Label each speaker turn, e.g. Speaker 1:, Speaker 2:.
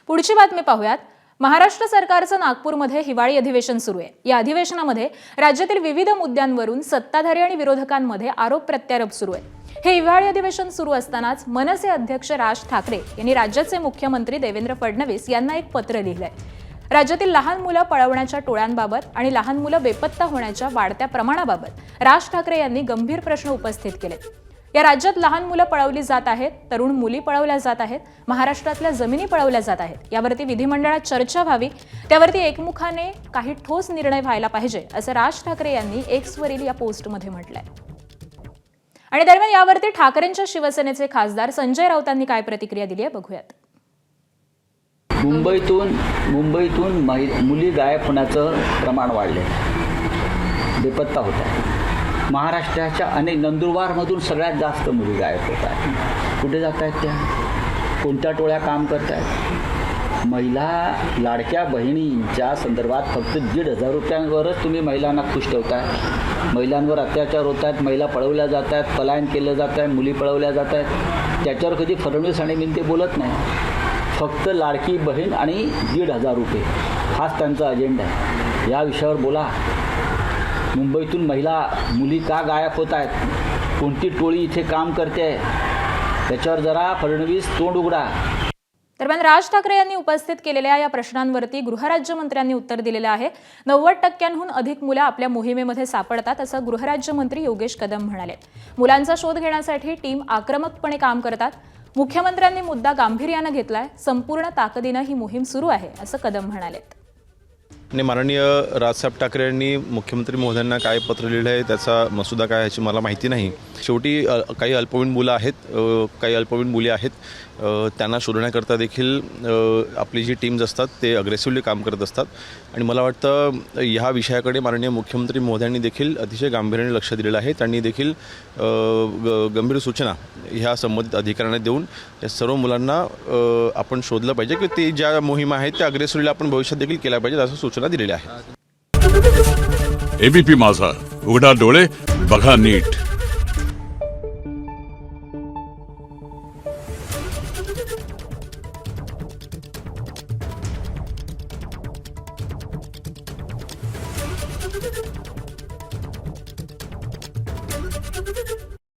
Speaker 1: पुढची बातमी पाहूयात। महाराष्ट्र सरकारचं नागपूरमध्ये हिवाळी अधिवेशन सुरू आहे। या अधिवेशनामध्ये राज्यातील विविध मुद्द्यांवरून सत्ताधारी आणि विरोधकांमध्ये आरोप प्रत्यारोप सुरू आहे। हे हिवाळी अधिवेशन सुरू असतानाच मनसे अध्यक्ष राज ठाकरे यांनी राज्याचे मुख्यमंत्री देवेंद्र फडणवीस यांना एक पत्र लिहिलंय। राज्यातील लहान मुलं पळवण्याच्या टोळ्यांबाबत आणि लहान मुलं बेपत्ता होण्याच्या वाढत्या प्रमाणाबाबत राज ठाकरे यांनी गंभीर प्रश्न उपस्थित केले। या राज्यात लहान मुलं पळवली जात आहेत, तरुण मुली पळवल्या जात आहेत, महाराष्ट्रातल्या जमिनी पळवल्या जात आहेत। यावरती विधिमंडळात चर्चा व्हावी, त्यावरती एकमुखाने काही ठोस निर्णय व्हायला पाहिजे, असं राज ठाकरे यांनी एक्सवरील या पोस्टमध्ये म्हटलंय। आणि दरम्यान यावरती ठाकरेंच्या शिवसेनेचे खासदार संजय राऊतांनी काय प्रतिक्रिया दिली आहे बघूयात।
Speaker 2: मुंबईतून मुली गायब होण्याचं प्रमाण वाढले, बेपत्ता होत आहे। महाराष्ट्राच्या अनेक नंदुरबारमधून सगळ्यात जास्त मुली गायब होत आहेत। कुठे जात आहेत त्या? कोणत्या टोळ्या काम करत आहेत? महिला लाडक्या बहिणींच्या संदर्भात फक्त 1,500 रुपयांवरच तुम्ही महिलांना खुश ठेवताय। महिलांवर अत्याचार होत आहेत, महिला पळवल्या जात आहेत, पलायन केलं जात आहे, मुली पळवल्या जात आहेत। त्याच्यावर कधी फडणवीस आणि मिनते बोलत नाही। फक्त लाडकी बहीण आणि 1,500 रुपये हाच त्यांचा अजेंडा आहे। या विषयावर बोला। मुंबईतून मुली का गायब होत आहेत? कोणती टोळी इथे काम करते आहे? त्याच्यावर जरा फडणवीस तोंड उघडा।
Speaker 1: दरम्यान राज ठाकरे यांनी उपस्थित केलेल्या या प्रश्नांवरती गृहराज्यमंत्र्यांनी उत्तर दिलेलं आहे। 90% अधिक मुलं आपल्या मोहिमेमध्ये सापडतात, असं गृहराज्यमंत्री योगेश कदम म्हणाले। मुलांचा शोध घेण्यासाठी टीम आक्रमकपणे काम करतात। मुख्यमंत्र्यांनी मुद्दा गांभीर्याने घेतलाय, संपूर्ण ताकदीने ही मोहीम सुरू आहे, असं कदम म्हणाले।
Speaker 3: माननीय राजसाहेब ठाकरे यांनी मुख्यमंत्री महोदयांना काय पत्र लिहिलं आहे, त्याचा मसुदा काय याची मला माहिती नाही। शेवटी काही अल्पवयीन मुलं आहेत, काही अल्पवयीन मुली आहेत, त्यांना शोधण्याकरता देखील आपली जी टीम्स असतात ते अग्रेसिव्हली काम करत असतात। आणि मला वाटतं ह्या विषयाकडे माननीय मुख्यमंत्री महोदयांनी देखील अतिशय गांभीर्याने लक्ष दिलेलं आहे। त्यांनी देखील गंभीर सूचना ह्या संबंधित अधिकाऱ्यांना देऊन या सर्व मुलांना आपण शोधलं पाहिजे की ते ज्या मोहीम आहेत त्या अग्रेसिव्हली आपण भविष्यात देखील केल्या पाहिजेत, असं सूचना दिलेल्या आहेत।
Speaker 4: एबीपी माझा, उघडा डोळे बघा नीट।